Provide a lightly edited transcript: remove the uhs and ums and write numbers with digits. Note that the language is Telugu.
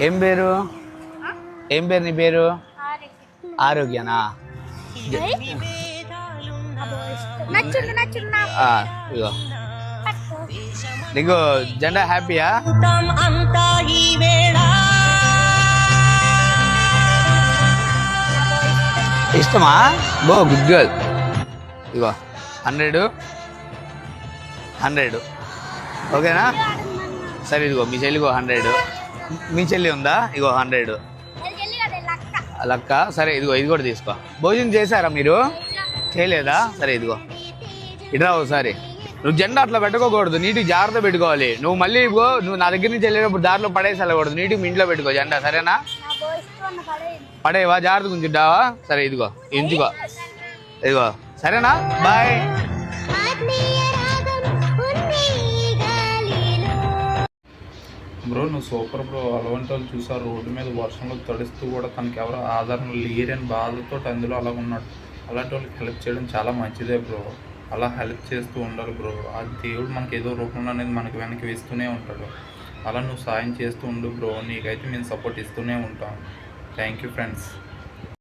ఏం పేరు ఏం పేరు నీ పేరు ఆరోగ్యనా ఇగో నీకు జెండా హ్యాపీయా ఇష్టమా బో గుడ్ గర్ల్ ఇగో 100 ఓకేనా సరే ఇదిగో మీ చెల్లిగో 100 మీ చెల్లి ఉందా ఇగో 100 లక్క సరే ఇదిగో ఇది కూడా తీసుకో భోజనం చేశారా మీరు చేయలేదా సరే ఇదిగో ఇట్రా ఒకసారి నువ్వు జెండా అట్లా పెట్టుకోకూడదు నీటికి జాగ్రత్త పెట్టుకోవాలి నువ్వు మళ్ళీ ఇగో నువ్వు నా దగ్గర నుంచి వెళ్ళేటప్పుడు దారిలో పడేసి వెళ్ళకూడదు నీటికి మీ ఇంట్లో పెట్టుకో జెండా సరేనా పడేవా జాగ్రత్త గుంచుంటావా సరే ఇదిగో ఇంచుకో ఇదిగో సరేనా బాయ్ బ్రో నువ్వు సూపర్ బ్రో. అలాంటి వాళ్ళు చూసారు రోడ్డు మీద వర్షంలో తడుస్తూ కూడా తనకి ఎవరు ఆదరణ లేరని బాధతో అందులో అలా ఉన్నాడు. అలాంటి వాళ్ళకి హెల్ప్ చేయడం చాలా మంచిదే బ్రో. అలా హెల్ప్ చేస్తూ ఉండాలి బ్రో. ఆ దేవుడు మనకి ఏదో రూపంలో అనేది మనకి వెనక్కి వేస్తూనే ఉంటాడు. అలా నువ్వు సాయం చేస్తూ ఉండు బ్రో. నీకైతే మేము సపోర్ట్ ఇస్తూనే ఉంటాం. Thank you friends.